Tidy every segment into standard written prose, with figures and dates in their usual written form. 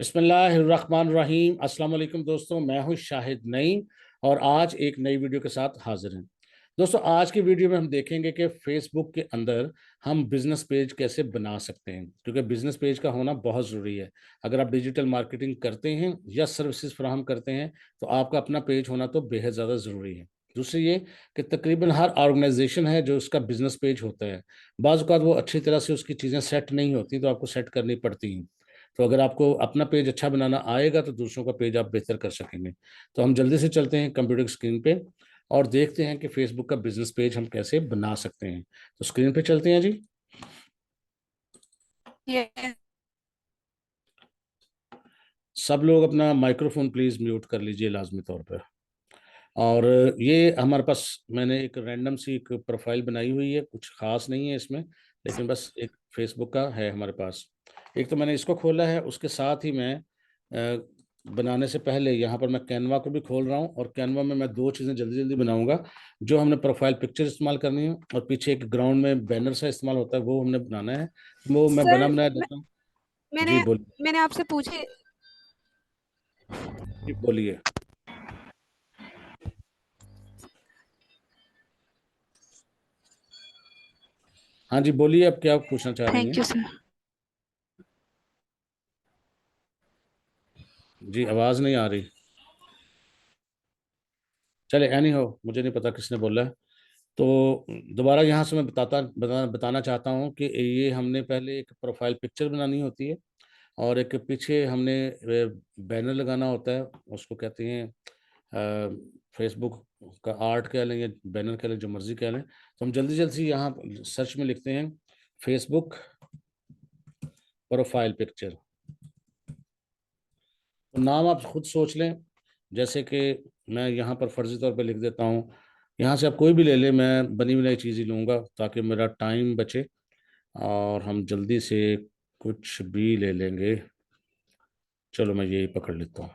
बिस्मिल्लाहिर्रहमानिर्रहीम। अस्सलाम वालेकुम दोस्तों, मैं हूं शाहिद नईम और आज एक नई वीडियो के साथ हाजिर हैं। दोस्तों, आज की वीडियो में हम देखेंगे कि फेसबुक के अंदर हम बिजनेस पेज कैसे बना सकते हैं, क्योंकि बिजनेस पेज का होना बहुत ज़रूरी है। अगर आप डिजिटल मार्केटिंग करते हैं या सर्विसेज फराहम करते हैं तो आपका अपना पेज होना तो बेहद ज़्यादा ज़रूरी है। दूसरी ये कि तकरीबन हर ऑर्गेनाइजेशन है जो उसका बिजनेस पेज होता है, बाज़ औक़ात वो अच्छी तरह से उसकी चीज़ें सेट नहीं होती तो आपको सेट करनी पड़ती हैं। तो अगर आपको अपना पेज अच्छा बनाना आएगा तो दूसरों का पेज आप बेहतर कर सकेंगे। तो हम जल्दी से चलते हैं कंप्यूटर की स्क्रीन पे और देखते हैं कि फेसबुक का बिजनेस पेज हम कैसे बना सकते हैं। तो स्क्रीन पे चलते हैं जी। ये सब लोग अपना माइक्रोफोन प्लीज़ म्यूट कर लीजिए लाजमी तौर पर। और ये हमारे पास मैंने एक रैंडम सी एक प्रोफाइल बनाई हुई है, कुछ ख़ास नहीं है इसमें, लेकिन बस एक फेसबुक का है हमारे पास। एक तो मैंने इसको खोला है, उसके साथ ही मैं बनाने से पहले यहाँ पर मैं कैनवा को भी खोल रहा हूँ और कैनवा में मैं 2 चीज़ें जल्दी-जल्दी बनाऊँगा। जो हमने प्रोफाइल पिक्चर इस्तेमाल करनी है और पीछे एक ग्राउंड में बैनर सा इस्तेमाल होता है, वो हमने बनाना है। वो मैं बना सर बनाया मैं, देता हूँ। जी, मैंने बोलिए। मैंने आपसे पूछे। जी, बोलिए। हाँ जी, बोलिए, अब क्या पूछना चाह रही थैंक हैं? You sir. जी, आवाज़ नहीं आ रही। चले एनी हो, मुझे नहीं पता किसने बोला है। तो दोबारा यहाँ से मैं बताना चाहता हूँ कि ये हमने पहले एक प्रोफाइल पिक्चर बनानी होती है और एक पीछे हमने बैनर लगाना होता है, उसको कहते हैं फेसबुक का आर्ट कह लें या बैनर कह लें, जो मर्जी कह लें। तो हम जल्दी जल्दी यहाँ सर्च में लिखते हैं फेसबुक प्रोफाइल पिक्चर। तो नाम आप खुद सोच लें, जैसे कि मैं यहाँ पर फर्जी तौर पे लिख देता हूँ। यहाँ से आप कोई भी ले लें, मैं बनी बनाई चीज़ ही लूँगा ताकि मेरा टाइम बचे और हम जल्दी से कुछ भी ले लेंगे। चलो मैं यही पकड़ लेता हूँ।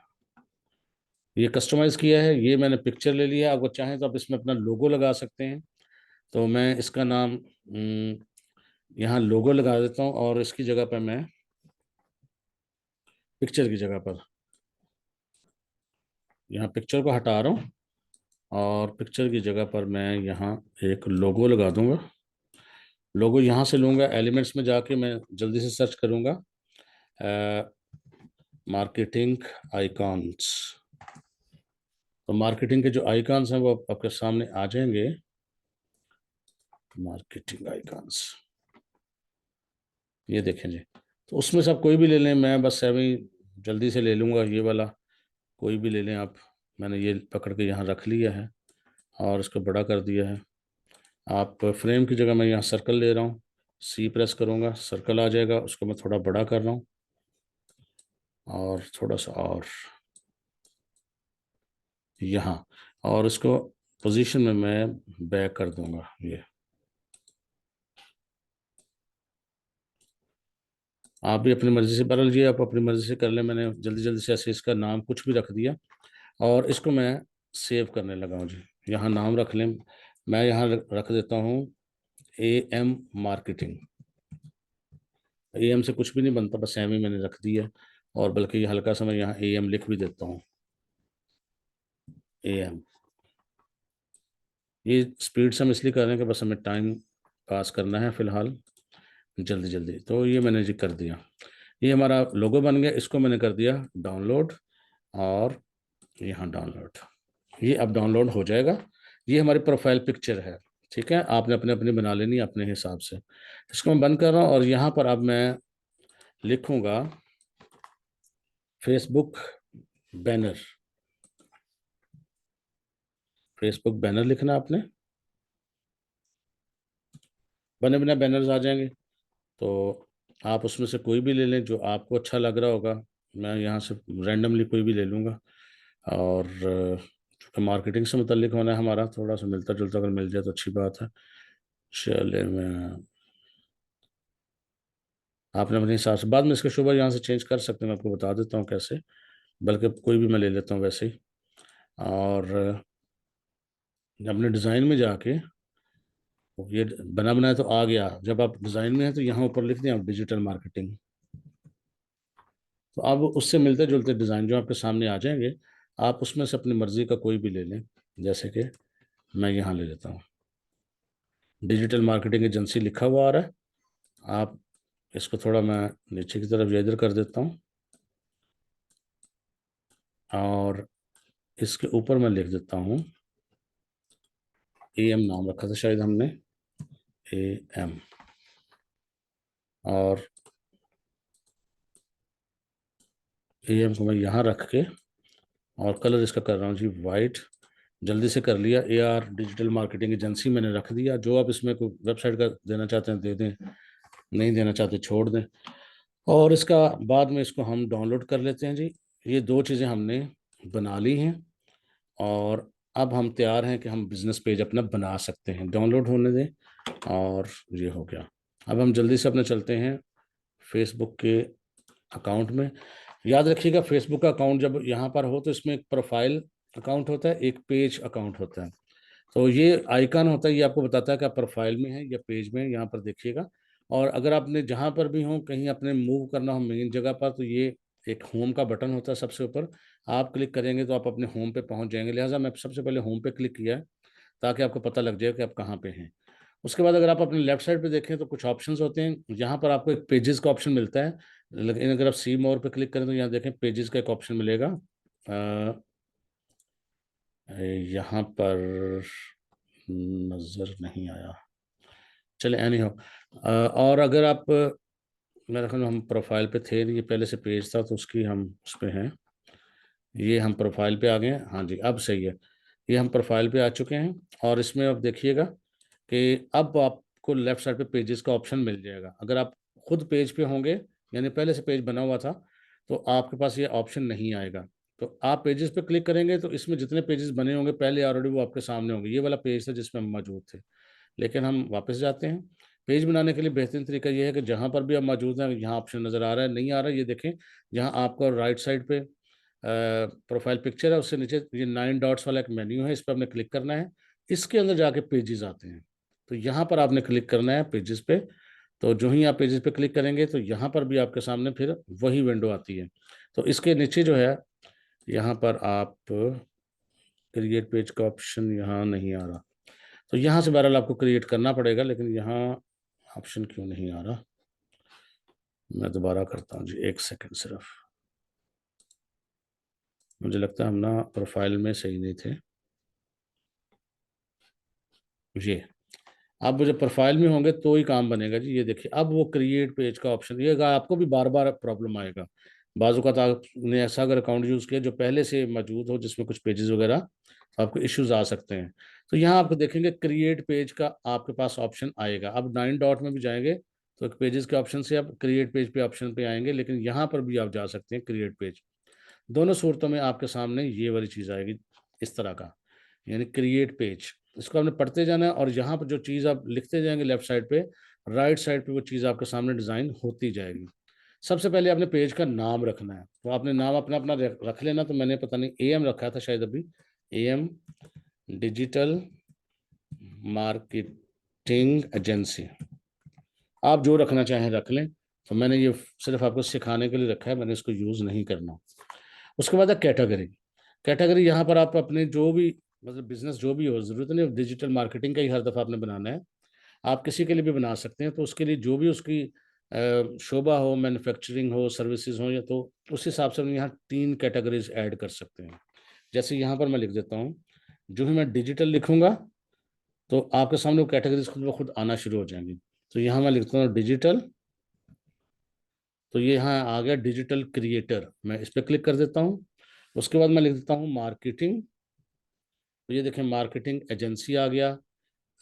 ये कस्टमाइज़ किया है, ये मैंने पिक्चर ले लिया। अगर चाहें तो आप इसमें अपना लोगो लगा सकते हैं। तो मैं इसका नाम यहाँ लोगो लगा देता हूँ और इसकी जगह पर मैं पिक्चर की जगह पर यहाँ पिक्चर को हटा रहा हूँ और पिक्चर की जगह पर मैं यहाँ एक लोगो लगा दूँगा। लोगो यहाँ से लूँगा, एलिमेंट्स में जाके मैं जल्दी से सर्च करूँगा मार्केटिंग आइकॉन्स। तो मार्केटिंग के जो आइकॉन्स हैं वो आपके सामने आ जाएंगे। मार्केटिंग आइकॉन्स, ये देखें जी। तो उसमें से आप कोई भी ले लें, मैं बस अभी जल्दी से ले लूँगा ये वाला। कोई भी ले लें आप। मैंने ये पकड़ के यहाँ रख लिया है और इसको बड़ा कर दिया है। आप फ्रेम की जगह मैं यहाँ सर्कल ले रहा हूँ, सी प्रेस करूँगा, सर्कल आ जाएगा। उसको मैं थोड़ा बड़ा कर रहा हूँ और थोड़ा सा और यहाँ, और इसको पोजीशन में मैं बैक कर दूंगा। ये आप भी अपनी मर्ज़ी से बदल लीजिए, आप अपनी मर्ज़ी से कर लें। मैंने जल्दी जल्दी से ऐसे इसका नाम कुछ भी रख दिया और इसको मैं सेव करने लगा हूँ जी। यहाँ नाम रख लें, मैं यहाँ रख देता हूँ AM मार्केटिंग। AM से कुछ भी नहीं बनता, बस एम ही मैंने रख दिया। और बल्कि ये हल्का सा मैं यहाँ AM लिख भी देता हूँ। AM, ये स्पीड से हम इसलिए कर रहे हैं कि बस हमें टाइम पास करना है फ़िलहाल जल्दी जल्दी। तो ये मैंने जी कर दिया। ये हमारा लोगो बन गया। इसको मैंने कर दिया डाउनलोड और यहाँ डाउनलोड। ये अब डाउनलोड हो जाएगा। ये हमारी प्रोफाइल पिक्चर है। ठीक है, आपने अपने अपनी बना लेनी है अपने हिसाब से। इसको मैं बंद कर रहा हूँ और यहाँ पर अब मैं लिखूँगा फेसबुक बैनर। फेसबुक बैनर लिखना आपने, बने बने बैनर्स आ जाएंगे। तो आप उसमें से कोई भी ले लें जो आपको अच्छा लग रहा होगा। मैं यहाँ से रैंडमली कोई भी ले लूँगा और चूँकि मार्केटिंग से मुतल्लिक होना है हमारा, थोड़ा सा मिलता जुलता अगर मिल जाए तो अच्छी बात है। चले मैं, आपने अपने हिसाब से बाद में इसका शुगर यहाँ से चेंज कर सकते हैं, मैं आपको बता देता हूँ कैसे। बल्कि कोई भी मैं ले लेता हूँ वैसे ही। और अपने डिज़ाइन में जाके ये बना बनाया तो आ गया। जब आप डिज़ाइन में हैं तो यहाँ ऊपर लिख दें आप डिजिटल मार्केटिंग। तो अब उससे मिलते जुलते डिज़ाइन जो आपके सामने आ जाएंगे, आप उसमें से अपनी मर्ज़ी का कोई भी ले लें। जैसे कि मैं यहाँ ले लेता हूँ, डिजिटल मार्केटिंग एजेंसी लिखा हुआ आ रहा है। आप इसको थोड़ा मैं नीचे की तरफ या इधर कर देता हूँ, और इसके ऊपर मैं लिख देता हूँ AM, नाम रखा था शायद हमने, AM। और AM को मैं यहाँ रख के, और कलर इसका कर रहा हूँ जी वाइट। जल्दी से कर लिया, AR डिजिटल मार्केटिंग एजेंसी मैंने रख दिया। जो आप इसमें कोई वेबसाइट का देना चाहते हैं दे दें, नहीं देना चाहते छोड़ दें। और इसका बाद में इसको हम डाउनलोड कर लेते हैं जी। ये दो चीज़ें हमने बना ली हैं, और अब हम तैयार हैं कि हम बिज़नेस पेज अपना बना सकते हैं। डाउनलोड होने दें, और ये हो गया। अब हम जल्दी से अपने चलते हैं फेसबुक के अकाउंट में। याद रखिएगा, फेसबुक का अकाउंट जब यहाँ पर हो तो इसमें एक प्रोफाइल अकाउंट होता है, एक पेज अकाउंट होता है। तो ये आइकन होता है, ये आपको बताता है कि आप प्रोफाइल में हैं या पेज में हैं, यहाँ पर देखिएगा। और अगर आपने जहाँ पर भी हो, कहीं अपने मूव करना हो मेन जगह पर, तो ये एक होम का बटन होता है सबसे ऊपर। आप क्लिक करेंगे तो आप अपने होम पे पहुँच जाएंगे। लिहाजा मैं सबसे पहले होम पे क्लिक किया है, ताकि आपको पता लग जाए कि आप कहाँ पे हैं। उसके बाद अगर आप अपने लेफ्ट साइड पे देखें तो कुछ ऑप्शंस होते हैं। यहाँ पर आपको एक पेजेस का ऑप्शन मिलता है, लेकिन अगर आप सी मोर पे क्लिक करें तो यहाँ देखें पेजेस का एक ऑप्शन मिलेगा। यहाँ पर नज़र नहीं आया, चले एनी हो। और अगर आप, मेरे ख्याल में हम प्रोफाइल पे थे नहीं, ये पहले से पेज था तो उसकी हम उस पर हैं। ये हम प्रोफाइल पे आ गए हैं, हाँ जी अब सही है। ये हम प्रोफाइल पे आ चुके हैं, और इसमें अब देखिएगा कि अब आपको लेफ्ट साइड पे पेजेस का ऑप्शन मिल जाएगा। अगर आप खुद पेज पे होंगे, यानी पहले से पेज बना हुआ था, तो आपके पास ये ऑप्शन नहीं आएगा। तो आप पेजेस पे क्लिक करेंगे तो इसमें जितने पेजेस बने होंगे पहले ऑलरेडी वो आपके सामने होंगे। ये वाला पेज था जिसमें हम मौजूद थे। लेकिन हम वापस जाते हैं। पेज बनाने के लिए बेहतरीन तरीका ये है कि जहाँ पर भी आप मौजूद हैं, यहाँ ऑप्शन नज़र आ रहा है, नहीं आ रहा है, ये देखें, जहाँ आपका राइट साइड पे प्रोफाइल पिक्चर है, उससे नीचे ये 9 डॉट्स वाला एक मेन्यू है, इस पर आपने क्लिक करना है। इसके अंदर जाके पेजेस आते हैं, तो यहाँ पर आपने क्लिक करना है पेजेस पे। तो जो ही आप पेजेस पे क्लिक करेंगे तो यहाँ पर भी आपके सामने फिर वही विंडो आती है। तो इसके नीचे जो है, यहाँ पर आप क्रिएट पेज का ऑप्शन यहाँ नहीं आ रहा, तो यहाँ से बहरहाल आपको क्रिएट करना पड़ेगा, लेकिन यहाँ ऑप्शन क्यों नहीं आ रहा, मैं दोबारा करता हूँ जी, एक सेकंड सिर्फ। मुझे लगता है हम ना प्रोफाइल में सही नहीं थे। ये आप जब प्रोफाइल में होंगे तो ही काम बनेगा जी। ये देखिए, अब वो क्रिएट पेज का ऑप्शन, ये आपको भी बार बार प्रॉब्लम आएगा। बाजू का आपने ऐसा अगर अकाउंट यूज़ किया जो पहले से मौजूद हो, जिसमें कुछ पेजेस वगैरह, तो आपको इश्यूज आ सकते हैं। तो यहाँ आपको देखेंगे क्रिएट पेज का आपके पास ऑप्शन आएगा। अब 9 डॉट में भी जाएंगे तो पेजेस के ऑप्शन से आप क्रिएट पेज पे ऑप्शन पे आएंगे, लेकिन यहाँ पर भी आप जा सकते हैं क्रिएट पेज। दोनों सूरतों में आपके सामने ये वाली चीज़ आएगी, इस तरह का, यानी क्रिएट पेज। इसको आपने पढ़ते जाना है, और यहाँ पर जो चीज़ आप लिखते जाएंगे लेफ्ट साइड पे, राइट साइड पे वो चीज़ आपके सामने डिज़ाइन होती जाएगी। सबसे पहले आपने पेज का नाम रखना है, तो आपने नाम अपना अपना रख लेना। तो मैंने पता नहीं AM रखा था शायद अभी, AM डिजिटल मार्केटिंग एजेंसी। आप जो रखना चाहें रख लें। तो मैंने ये सिर्फ आपको सिखाने के लिए रखा है, मैंने इसको यूज़ नहीं करना। उसके बाद है कैटेगरी। कैटेगरी, यहाँ पर आप अपने जो भी, मतलब बिजनेस जो भी हो, ज़रूरत नहीं डिजिटल मार्केटिंग का ही हर दफ़ा आपने बनाना है। आप किसी के लिए भी बना सकते हैं, तो उसके लिए जो भी उसकी शोबा हो, मैन्युफैक्चरिंग हो, सर्विसेज हो, या तो उस हिसाब से हम यहाँ 3 कैटेगरीज ऐड कर सकते हैं। जैसे यहाँ पर मैं लिख देता हूँ, जो ही मैं डिजिटल लिखूँगा तो आपके सामने वो कैटेगरीज खुद ब खुद आना शुरू हो जाएंगी। तो यहाँ मैं लिखता हूँ डिजिटल, तो ये यहाँ आ गया डिजिटल क्रिएटर, मैं इस पर क्लिक कर देता हूँ। उसके बाद मैं लिख देता हूँ मार्केटिंग, तो ये देखें मार्केटिंग एजेंसी आ गया।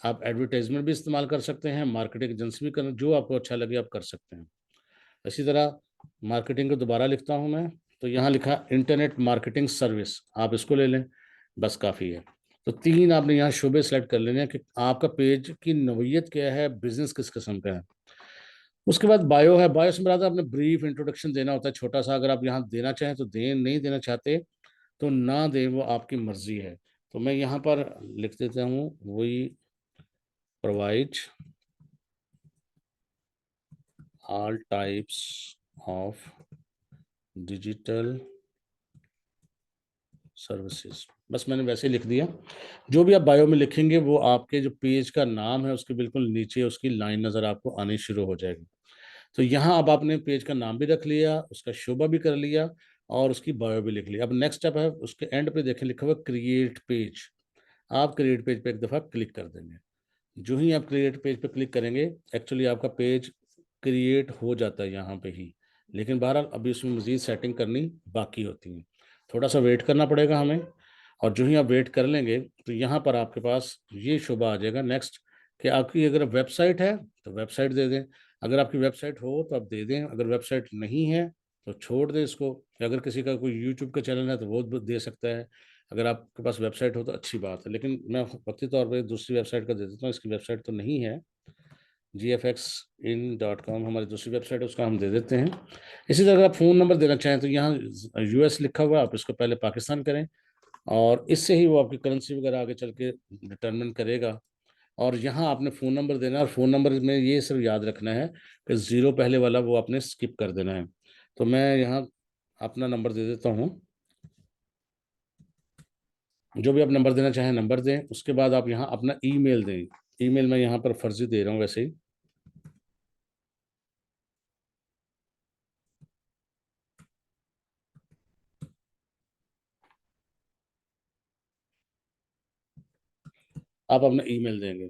आप एडवर्टाइजमेंट भी इस्तेमाल कर सकते हैं, मार्केटिंग एजेंसी भी कर, जो आपको अच्छा लगे आप कर सकते हैं। इसी तरह मार्केटिंग को दोबारा लिखता हूँ मैं, तो यहाँ लिखा इंटरनेट मार्केटिंग सर्विस, आप इसको ले लें, बस काफ़ी है। तो 3 आपने यहाँ शोबे सेलेक्ट कर लेने हैं कि आपका पेज की नौइयत क्या है, बिजनेस किस किस्म का है। उसके बाद बायो है। बायो से मुराद आपने ब्रीफ इंट्रोडक्शन देना होता है, छोटा सा। अगर आप यहाँ देना चाहें तो दें, नहीं देना चाहते तो ना दें, वो आपकी मर्जी है। तो मैं यहाँ पर लिख देता हूँ, वही provide all types of digital services, बस मैंने वैसे ही लिख दिया। जो भी आप बायो में लिखेंगे वो आपके जो पेज का नाम है उसके बिल्कुल नीचे उसकी लाइन नज़र आपको आनी शुरू हो जाएगी। तो यहाँ अब आपने पेज का नाम भी रख लिया, उसका शोभा भी कर लिया और उसकी बायो भी लिख लिया। अब नेक्स्ट स्टेप है, उसके एंड पे देखें लिखा हुआ क्रिएट पेज। आप क्रिएट पेज पे एक दफ़ा क्लिक कर देंगे। जो ही आप क्रिएट पेज पे क्लिक करेंगे, एक्चुअली आपका पेज क्रिएट हो जाता है यहाँ पे ही, लेकिन बहरहाल अभी उसमें मज़ीद सेटिंग करनी बाकी होती है। थोड़ा सा वेट करना पड़ेगा हमें, और जो ही आप वेट कर लेंगे तो यहाँ पर आपके पास ये शोभा आ जाएगा नेक्स्ट, कि आपकी अगर वेबसाइट है तो वेबसाइट दे दें। अगर आपकी वेबसाइट हो तो आप दे दें, अगर वेबसाइट नहीं है तो छोड़ दें इसको। अगर किसी का कोई यूट्यूब का चैनल है तो वो दे सकता है। अगर आपके पास वेबसाइट हो तो अच्छी बात है, लेकिन मैं वक्ती तौर पे दूसरी वेबसाइट का दे देता हूँ। इसकी वेबसाइट तो नहीं है, gfxin.com हमारी दूसरी वेबसाइट है, उसका हम दे देते हैं। इसी तरह अगर आप फ़ोन नंबर देना चाहें तो यहाँ यूएस लिखा हुआ है, आप इसको पहले पाकिस्तान करें और इससे ही वो आपकी करेंसी वगैरह आगे चल के डिटरमिन करेगा। और यहाँ आपने फ़ोन नंबर देना है, और फ़ोन नंबर में ये सिर्फ याद रखना है कि ज़ीरो पहले वाला वो आपने स्किप कर देना है। तो मैं यहाँ अपना नंबर दे देता हूँ। जो भी आप नंबर देना चाहें नंबर दें, उसके बाद आप यहाँ अपना ईमेल दें। ईमेल मैं यहाँ पर फर्जी दे रहा हूँ वैसे ही। आप अपना ईमेल देंगे।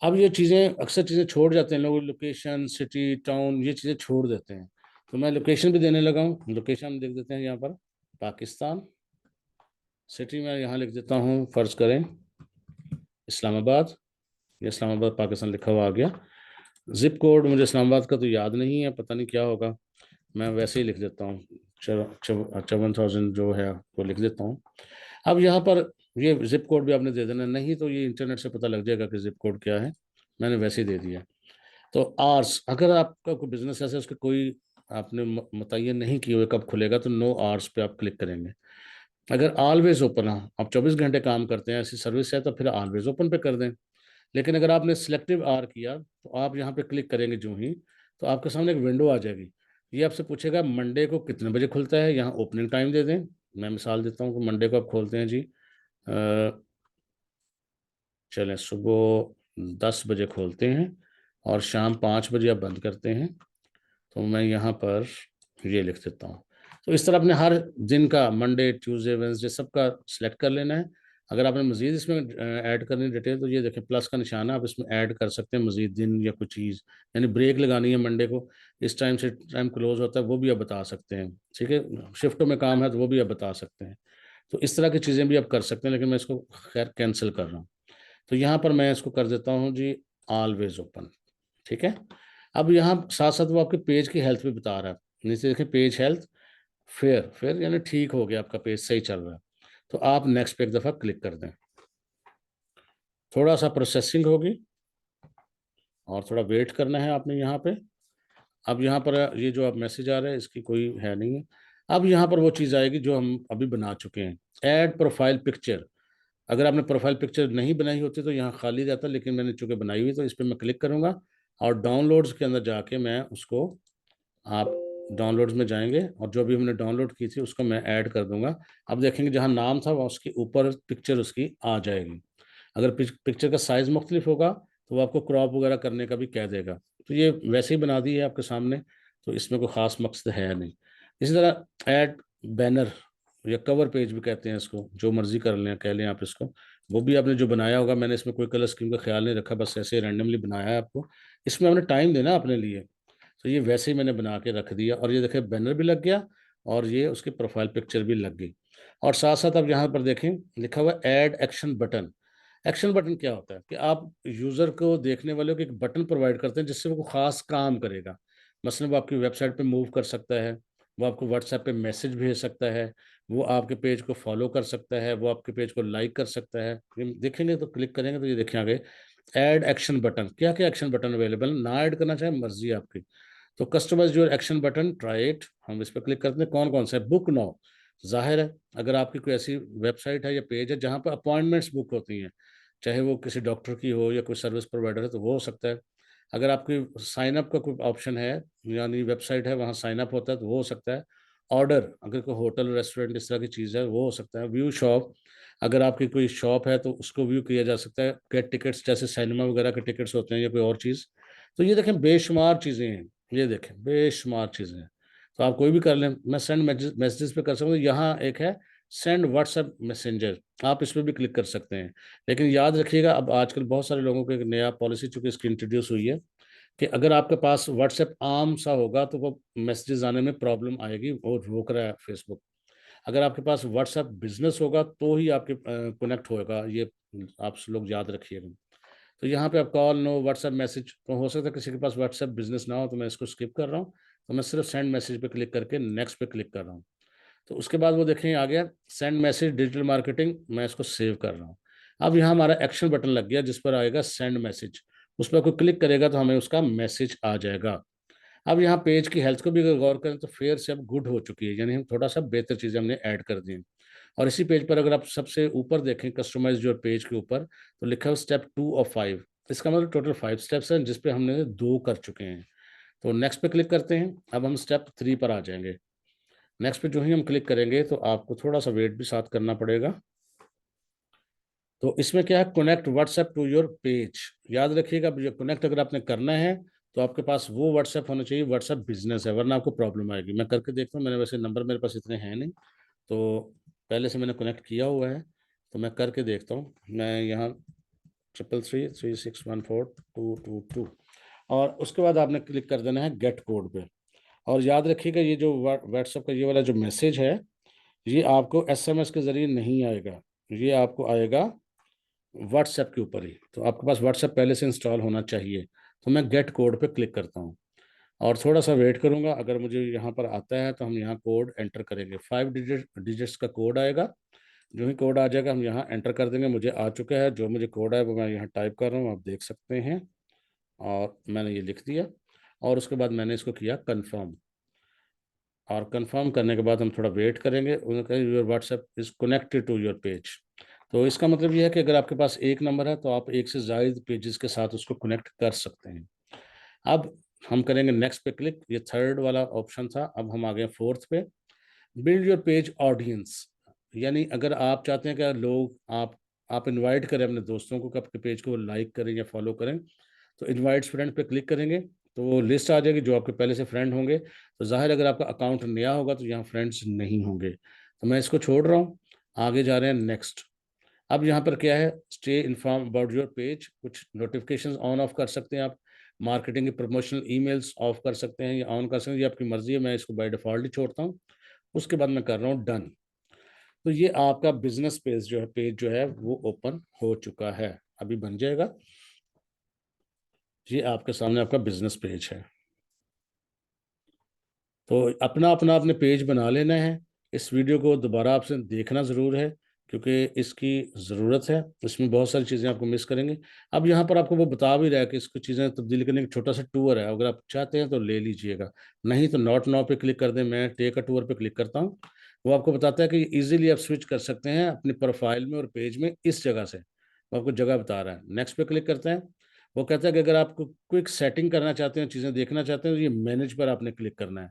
अब ये चीज़ें अक्सर चीज़ें छोड़ जाते हैं लोग, लोकेशन, सिटी, टाउन, ये चीज़ें छोड़ देते हैं। तो मैं लोकेशन भी देने लगा हूँ। लोकेशन लिख देते हैं यहाँ पर पाकिस्तान। सिटी में यहाँ लिख देता हूँ, फ़र्ज़ करें इस्लामाबाद। ये इस्लामाबाद पाकिस्तान लिखा हुआ आ गया। ज़िप कोड मुझे इस्लामाबाद का तो याद नहीं है, पता नहीं क्या होगा, मैं वैसे ही लिख देता हूँ। 7,000 जो है वो लिख देता हूँ। अब यहाँ पर ये ज़िप कोड भी आपने दे देना, नहीं तो ये इंटरनेट से पता लग जाएगा कि ज़िप कोड क्या है। मैंने वैसे ही दे दिया। तो आवर्स, अगर आपका कोई बिज़नेस ऐसा है उसके कोई आपने मुतय्यन नहीं किए हुए कब खुलेगा, तो नो आवर्स पे आप क्लिक करेंगे। अगर ऑलवेज़ ओपन है, आप 24 घंटे काम करते हैं, ऐसी सर्विस है, तो फिर ऑलवेज़ ओपन पे कर दें। लेकिन अगर आपने सिलेक्टिव आवर किया तो आप यहाँ पे क्लिक करेंगे जो ही, तो आपके सामने एक विंडो आ जाएगी। ये आपसे पूछेगा मंडे को कितने बजे खुलता है, यहाँ ओपनिंग टाइम दे दें। मैं मिसाल देता हूँ कि मंडे को आप खोलते हैं जी, चलें सुबह 10 बजे खोलते हैं और शाम 5 बजे आप बंद करते हैं। तो मैं यहाँ पर ये लिख देता हूँ। तो इस तरह अपने हर दिन का मंडे, ट्यूसडे, वेडनेसडे सबका सिलेक्ट कर लेना है। अगर आपने मज़ीद इसमें ऐड करनी डिटेल, तो ये देखें प्लस का निशान है, आप इसमें ऐड कर सकते हैं मज़ीद दिन या कुछ चीज़। यानी ब्रेक लगानी है मंडे को, इस टाइम से टाइम क्लोज़ होता है, वो भी आप बता सकते हैं। ठीक है? शिफ्टों में काम है तो वो भी आप बता सकते हैं। तो इस तरह की चीज़ें भी आप कर सकते हैं, लेकिन मैं इसको खैर कैंसल कर रहा हूँ। तो यहाँ पर मैं इसको कर देता हूँ जी ऑलवेज़ ओपन। ठीक है? अब यहाँ साथ-साथ वो आपके पेज की हेल्थ भी बता रहा है। नीचे देखिए पेज हेल्थ, फेयर यानी ठीक हो गया, आपका पेज सही चल रहा है। तो आप नेक्स्ट पे एक दफ़ा क्लिक कर दें। थोड़ा-सा प्रोसेसिंग होगी और थोड़ा वेट करना है आपने यहाँ पे। अब यहाँ पर ये जो अब मैसेज आ रहा है इसकी कोई है नहीं है। अब यहाँ पर वो चीज़ आएगी जो हम अभी बना चुके हैं, ऐड प्रोफाइल पिक्चर। अगर आपने प्रोफाइल पिक्चर नहीं बनाई होती तो यहाँ खाली रहता, लेकिन मैंने चूँकि बनाई हुई तो इस पे मैं क्लिक करूँगा और डाउनलोड्स के अंदर जाके मैं उसको, आप डाउनलोड्स में जाएँगे और जो भी हमने डाउनलोड की थी उसको मैं ऐड कर दूँगा। अब देखेंगे जहाँ नाम था वहाँ उसके ऊपर पिक्चर उसकी आ जाएगी। अगर पिक्चर का साइज़ मुख्तलिफ होगा तो वो आपको क्रॉप वगैरह करने का भी कह देगा। तो ये वैसे ही बना दी है आपके सामने, तो इसमें कोई ख़ास मकसद है नहीं। इसी तरह ऐड बैनर या कवर पेज भी कहते हैं इसको, जो मर्ज़ी कर लें, कह लें आप इसको। वो भी आपने जो बनाया होगा, मैंने इसमें कोई कलर स्कीम का ख़्याल नहीं रखा, बस ऐसे रैंडमली बनाया है आपको। इसमें आपने टाइम देना अपने लिए। तो ये वैसे ही मैंने बना के रख दिया और ये देखिए बैनर भी लग गया और ये उसकी प्रोफाइल पिक्चर भी लग गई। और साथ-साथ अब यहाँ पर देखें लिखा हुआ है add action button. Action button क्या होता है कि आप यूज़र को, देखने वाले को एक बटन प्रोवाइड करते हैं जिससे वो ख़ास काम करेगा। मसलन वो आपकी वेबसाइट पे मूव कर सकता है, वो आपको व्हाट्सएप पे मैसेज भेज सकता है, वो आपके पेज को फ़ॉलो कर सकता है, वो आपके पेज को लाइक कर सकता है। ये देखेंगे तो क्लिक करेंगे तो ये देखिए आगे ऐड एक्शन बटन, क्या-क्या एक्शन बटन अवेलेबल, ना ऐड करना चाहें मर्ज़ी आपकी। तो customize your action button, try it, हम इस पे क्लिक करते हैं। कौन-कौन सा है? बुक नाउ, ज़ाहिर है अगर आपकी कोई ऐसी वेबसाइट है या पेज है जहाँ पे अपॉइंटमेंट्स बुक होती हैं, चाहे वो किसी डॉक्टर की हो या कोई सर्विस प्रोवाइडर है तो वो हो सकता है। अगर आपकी साइन अप का कोई ऑप्शन है, यानी वेबसाइट है वहाँ साइन अप होता है तो वो हो सकता है। ऑर्डर, अगर कोई होटल रेस्टोरेंट इस तरह की चीज़ है वो हो सकता है। व्यू शॉप, अगर आपकी कोई शॉप है तो उसको व्यू किया जा सकता है। गेट टिकट्स, जैसे सिनेमा वगैरह के टिकट्स होते हैं या कोई और चीज़। तो ये देखें बेशुमार चीज़ें हैं, ये देखें बेशुमार चीज़ें हैं। तो आप कोई भी कर लें, मैं सेंड मैसेजेस पे कर सकता हूँ। यहाँ एक है सेंड व्हाट्सएप मैसेंजर, आप इस पर भी क्लिक कर सकते हैं। लेकिन याद रखिएगा, अब आजकल बहुत सारे लोगों को एक नया पॉलिसी चूंकि इसकी इंट्रोड्यूस हुई है कि अगर आपके पास व्हाट्सएप आम सा होगा तो वो मैसेजेस आने में प्रॉब्लम आएगी और रोक रहा है फेसबुक। अगर आपके पास व्हाट्सएप बिजनेस होगा तो ही आपके कनेक्ट होएगा, ये आप लोग याद रखिएगा। तो यहाँ पे आप कॉल नो व्हाट्सएप मैसेज, तो हो सकता है किसी के पास व्हाट्सएप बिजनेस ना हो, तो मैं इसको स्किप कर रहा हूँ। तो मैं सिर्फ सेंड मैसेज पे क्लिक करके नेक्स्ट पे क्लिक कर रहा हूँ। तो उसके बाद वो देखें आ गया सेंड मैसेज डिजिटल मार्केटिंग, मैं इसको सेव कर रहा हूँ। अब यहाँ हमारा एक्शन बटन लग गया जिस पर आएगा सेंड मैसेज, उस पर कोई क्लिक करेगा तो हमें उसका मैसेज आ जाएगा। अब यहाँ पेज की हेल्थ को भी अगर गौर करें तो फेयर से अब गुड हो चुकी है, यानी हम थोड़ा सा बेहतर चीज़ें हमने ऐड कर दी हैं। और इसी पेज पर अगर आप सबसे ऊपर देखें कस्टमाइज योर पेज के ऊपर, तो लिखा है स्टेप 2 of 5। इसका मतलब टोटल 5 स्टेप्स हैं जिसपे हमने 2 कर चुके हैं। तो नेक्स्ट पे क्लिक करते हैं, अब हम स्टेप 3 पर आ जाएंगे। नेक्स्ट पे जो ही हम क्लिक करेंगे तो आपको थोड़ा सा वेट भी साथ करना पड़ेगा। तो इसमें क्या है, connect WhatsApp to your page. याद रखिएगा, ये कनेक्ट अगर आपने करना है तो आपके पास वो व्हाट्सएप होना चाहिए, व्हाट्सएप बिजनेस है, वरना आपको प्रॉब्लम आएगी। मैं करके देखता हूँ, मैंने वैसे नंबर मेरे पास इतने हैं नहीं, तो पहले से मैंने कनेक्ट किया हुआ है, तो मैं करके देखता हूँ। मैं यहाँ 3336142222 और उसके बाद आपने क्लिक कर देना है गेट कोड पे। और याद रखिएगा, ये जो व्हाट्सएप का ये वाला जो मैसेज है, ये आपको एसएमएस के ज़रिए नहीं आएगा, ये आपको आएगा व्हाट्सएप के ऊपर ही। तो आपके पास व्हाट्सएप पहले से इंस्टॉल होना चाहिए। तो मैं गेट कोड पे क्लिक करता हूँ और थोड़ा सा वेट करूँगा। अगर मुझे यहाँ पर आता है तो हम यहाँ कोड एंटर करेंगे, 5 डिजिट्स का कोड आएगा। जो ही कोड आ जाएगा हम यहाँ एंटर कर देंगे। मुझे आ चुका है, जो मुझे कोड है वो मैं यहाँ टाइप कर रहा हूँ, आप देख सकते हैं। और मैंने ये लिख दिया और उसके बाद मैंने इसको किया कन्फर्म। और कंफर्म करने के बाद हम थोड़ा वेट करेंगे। उन्होंने कहा your WhatsApp is connected to your page. तो इसका मतलब ये है कि अगर आपके पास एक नंबर है तो आप एक से ज़ायद पेजेस के साथ उसको कनेक्ट कर सकते हैं। अब हम करेंगे नेक्स्ट पे क्लिक, ये थर्ड वाला ऑप्शन था। अब हम आ गए फोर्थ पे, बिल्ड योर पेज ऑडियंस। यानी अगर आप चाहते हैं कि लोग आप इनवाइट करें अपने दोस्तों को कि आपके पेज को लाइक करें या फॉलो करें, तो इनवाइट्स फ्रेंड पे क्लिक करेंगे तो वो लिस्ट आ जाएगी जो आपके पहले से फ्रेंड होंगे। तो ज़ाहिर अगर आपका अकाउंट नया होगा तो यहाँ फ्रेंड्स नहीं होंगे, तो मैं इसको छोड़ रहा हूँ। आगे जा रहे हैं नेक्स्ट। अब यहाँ पर क्या है, stay inform about your page. कुछ नोटिफिकेशंस ऑन ऑफ कर सकते हैं आप, मार्केटिंग के प्रमोशनल ईमेल्स ऑफ कर सकते हैं या ऑन कर सकते हैं, ये आपकी मर्जी है। मैं इसको बाय डिफ़ॉल्ट ही छोड़ता हूँ। उसके बाद मैं कर रहा हूँ डन। तो ये आपका बिजनेस पेज जो है वो ओपन हो चुका है, अभी बन जाएगा। ये आपके सामने आपका बिजनेस पेज है। तो अपना अपना आपने पेज बना लेना है। इस वीडियो को दोबारा आपसे देखना ज़रूर है क्योंकि इसकी ज़रूरत है। इसमें बहुत सारी चीज़ें आपको मिस करेंगे। अब यहाँ पर आपको वो बता भी रहा है कि इसको चीज़ें तब्दील करने का छोटा सा टूर है, अगर आप चाहते हैं तो ले लीजिएगा, नहीं तो नॉट नाउ पे क्लिक कर दें। मैं टेक अ टूर पे क्लिक करता हूँ। वो आपको बताता है कि ईजिली आप स्विच कर सकते हैं अपनी प्रोफाइल में और पेज में इस जगह से। वो आपको जगह बता रहा है। नेक्स्ट पे क्लिक करते हैं। वो कहता है कि अगर आपको क्विक सेटिंग करना चाहते हैं, चीज़ें देखना चाहते हैं, तो ये मैनेज पर आपने क्लिक करना है।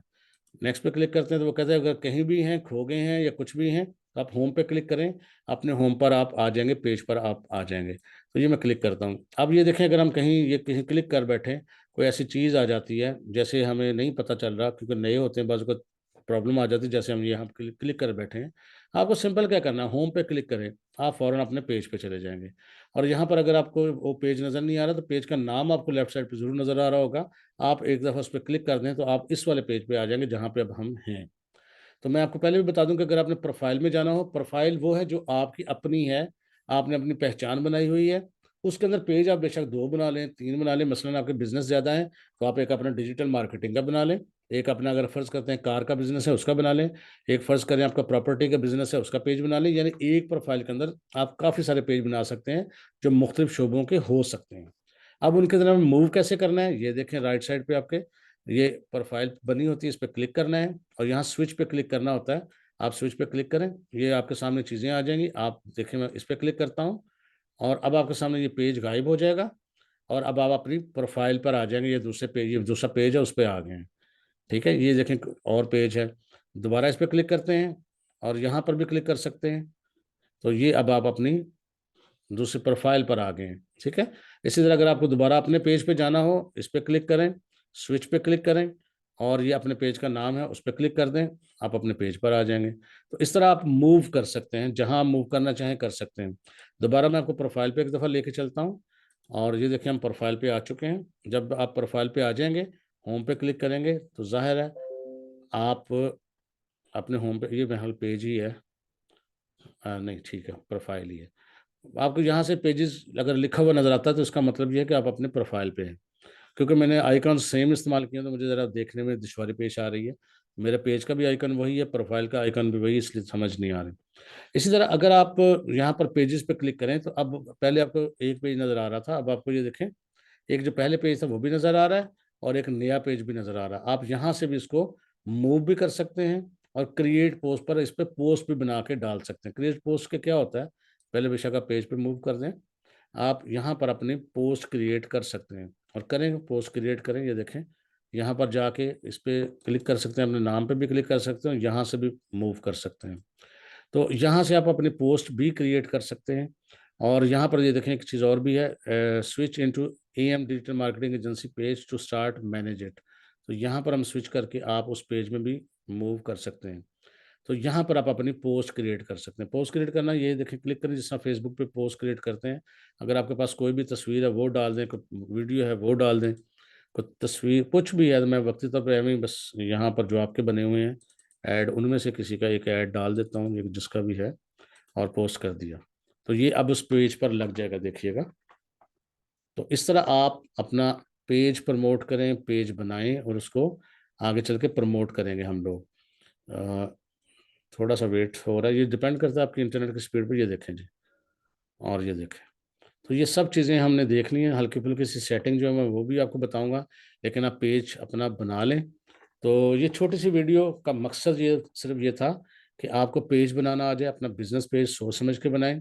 नेक्स्ट पे क्लिक करते हैं तो वो कहते हैं अगर कहीं भी हैं, खो गए हैं या कुछ भी हैं तो आप होम पे क्लिक करें। अपने होम पर आप आ जाएंगे, पेज पर आप आ जाएंगे। तो ये मैं क्लिक करता हूँ। अब ये देखें, अगर हम कहीं क्लिक कर बैठे, कोई ऐसी चीज़ आ जाती है जैसे हमें नहीं पता चल रहा क्योंकि नए होते हैं, बाज़ को प्रॉब्लम आ जाती है। जैसे हम यहाँ क्लिक कर बैठे हैं, आपको सिंपल क्या करना है, होम पे क्लिक करें, आप फ़ौरन अपने पेज पे चले जाएंगे। और यहाँ पर अगर आपको वो पेज नज़र नहीं आ रहा तो पेज का नाम आपको लेफ्ट साइड पे ज़रूर नज़र आ रहा होगा। आप एक दफ़ा उस पे क्लिक कर दें तो आप इस वाले पेज पे आ जाएँगे जहाँ पे अब हम हैं। तो मैं आपको पहले भी बता दूँ कि अगर आपने प्रोफ़ाइल में जाना हो, प्रोफ़ाइल वो है जो आपकी अपनी है, आपने अपनी पहचान बनाई हुई है। उसके अंदर पेज आप बेशक 2 बना लें, 3 बना लें, मसलन आपके बिज़नेस ज़्यादा है, तो आप एक अपना डिजिटल मार्केटिंग का बना लें, एक अपना अगर फ़र्ज़ करते हैं कार का बिज़नेस है उसका बना लें, एक फ़र्ज़ करें आपका प्रॉपर्टी का बिज़नेस है उसका पेज बना लें। यानी एक प्रोफ़ाइल के अंदर आप काफ़ी सारे पेज बना सकते हैं, जो मुख्तलिफ़ शोबों के हो सकते हैं। अब उनके अंदर हमें मूव कैसे करना है, ये देखें राइट साइड पे आपके ये प्रोफ़ाइल बनी होती है, इस पे क्लिक करना है और यहाँ स्विच पे क्लिक करना होता है। आप स्विच पे क्लिक करें, ये आपके सामने चीज़ें आ जाएँगी। आप देखें, मैं इस पे क्लिक करता हूँ और अब आपके सामने ये पेज गायब हो जाएगा और अब आप अपनी प्रोफ़ाइल पर आ जाएँगे। ये दूसरा पेज है, उस पे आ गए हैं। ठीक है? ये देखें और पेज है। दोबारा इस पर क्लिक करते हैं और यहाँ पर भी क्लिक कर सकते हैं। तो ये अब आप अपनी दूसरी प्रोफाइल पर आ गए हैं, ठीक है। इसी तरह अगर आपको दोबारा अपने पेज पे जाना हो, इस पे क्लिक करें, स्विच पे क्लिक करें और ये अपने पेज का नाम है, उस पे क्लिक कर दें, आप अपने पेज पर आ जाएंगे। तो इस तरह आप मूव कर सकते हैं, जहां मूव करना चाहें कर सकते हैं। दोबारा मैं आपको प्रोफाइल पे एक दफ़ा लेके चलता हूँ और ये देखिए हम प्रोफाइल पे आ चुके हैं। जब आप प्रोफाइल पे आ जाएंगे, होम पे क्लिक करेंगे तो ज़ाहिर है आप अपने होम पे, ये महल पेज ही है, नहीं ठीक है, प्रोफाइल ही है। आपको यहाँ से पेजेस अगर लिखा हुआ नज़र आता है तो इसका मतलब ये है कि आप अपने प्रोफाइल पे हैं। क्योंकि मैंने आइकन सेम इस्तेमाल किए तो मुझे ज़रा देखने में दुश्वारी पेश आ रही है। मेरे पेज का भी आइकन वही है, प्रोफाइल का आइकन भी वही, इसलिए समझ नहीं आ रही। इसी तरह अगर आप यहाँ पर पेजेस पे क्लिक करें तो अब पहले आपको एक पेज नज़र आ रहा था, अब आपको ये देखें एक जो पहले पेज था वो भी नज़र आ रहा है और एक नया पेज भी नज़र आ रहा है। आप यहाँ से भी इसको मूव भी कर सकते हैं और क्रिएट पोस्ट पर इस पे पोस्ट भी बना के डाल सकते हैं। क्रिएट पोस्ट के क्या होता है, पहले बेशक आप पेज पे मूव कर दें, आप यहाँ पर अपनी पोस्ट क्रिएट कर सकते हैं और करें, पोस्ट क्रिएट करें। ये देखें यहाँ पर जाके इस पे क्लिक कर सकते हैं, अपने नाम पे भी क्लिक कर सकते हैं, यहाँ से भी मूव कर सकते हैं। तो यहाँ से आप अपनी पोस्ट भी क्रिएट कर सकते हैं। और यहाँ पर ये देखें एक चीज़ और भी है, switch into AM digital marketing agency page to start manage it. तो यहाँ पर हम स्विच करके आप उस पेज में भी मूव कर सकते हैं। तो यहाँ पर आप अपनी पोस्ट क्रिएट कर सकते हैं। पोस्ट क्रिएट करना ये देखें, क्लिक करें जिस तरह फेसबुक पे पोस्ट क्रिएट करते हैं। अगर आपके पास कोई भी तस्वीर है वो डाल दें, कोई वीडियो है वो डाल दें, कोई तस्वीर कुछ भी है, तो मैं वक्ती तौर पर एवं ही बस यहाँ पर जो आपके बने हुए हैं ऐड, उनमें से किसी का एक ऐड डाल देता हूँ, ये जिसका भी है, और पोस्ट कर दिया। तो ये अब उस पेज पर लग जाएगा, देखिएगा। तो इस तरह आप अपना पेज प्रमोट करें, पेज बनाएं और उसको आगे चल के प्रमोट करेंगे हम लोग। अ, थोड़ा-सा वेट हो रहा है, ये डिपेंड करता है आपकी इंटरनेट की स्पीड पे। ये देखें जी, और ये देखें। तो ये सब चीज़ें हमने देख ली हैं, हल्की-फुल्की सी सेटिंग जो है मैं वो भी आपको बताऊँगा, लेकिन आप पेज अपना बना लें। तो ये छोटी-सी वीडियो का मकसद ये सिर्फ़ ये था कि आपको पेज बनाना आ जाए, अपना बिज़नेस पेज सोच समझ के बनाएँ।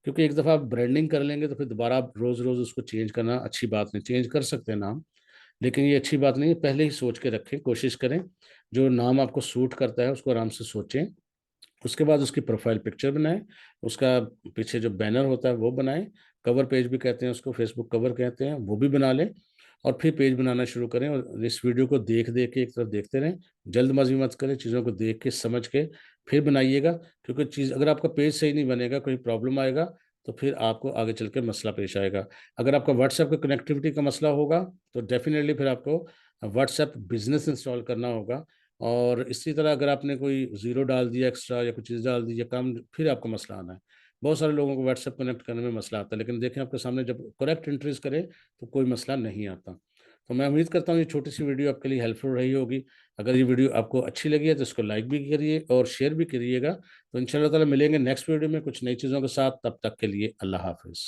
क्योंकि एक दफ़ा आप ब्रांडिंग कर लेंगे तो फिर दोबारा आप रोज़-रोज़ उसको चेंज करना अच्छी बात नहीं। चेंज कर सकते हैं नाम, लेकिन ये अच्छी बात नहीं है, पहले ही सोच के रखें, कोशिश करें, जो नाम आपको सूट करता है उसको आराम से सोचें। उसके बाद उसकी प्रोफ़ाइल पिक्चर बनाएँ, उसका पीछे जो बैनर होता है वो बनाएँ, कवर पेज भी कहते हैं उसको, फेसबुक कवर कहते हैं, वो भी बना लें और फिर पेज बनाना शुरू करें। और इस वीडियो को देख-देख के एक तरफ देखते रहें, जल्दबाज़ी मत करें, चीज़ों को देख के, समझ के फिर बनाइएगा। क्योंकि चीज़ अगर आपका पेज सही नहीं बनेगा, कोई प्रॉब्लम आएगा, तो फिर आपको आगे चल के मसला पेश आएगा। अगर आपका व्हाट्सएप का कनेक्टिविटी का मसला होगा, तो डेफ़िनिटली फिर आपको व्हाट्सएप बिज़नेस इंस्टॉल करना होगा। और इसी तरह अगर आपने कोई ज़ीरो डाल दिया एक्स्ट्रा या कुछ चीज़ डाल दी या कम, फिर आपको मसला आना है। बहुत सारे लोगों को व्हाट्सएप कनेक्ट करने में मसला आता है, लेकिन देखें आपके सामने जब करेक्ट एंट्रीज़ करें, तो कोई मसला नहीं आता। तो मैं उम्मीद करता हूँ ये छोटी-सी वीडियो आपके लिए हेल्पफुल रही होगी। अगर ये वीडियो आपको अच्छी लगी है तो इसको लाइक भी करिए और शेयर भी करिएगा। तो इंशाअल्लाह ताला मिलेंगे नेक्स्ट वीडियो में कुछ नई चीज़ों के साथ, तब तक के लिए अल्लाह हाफ़िज़।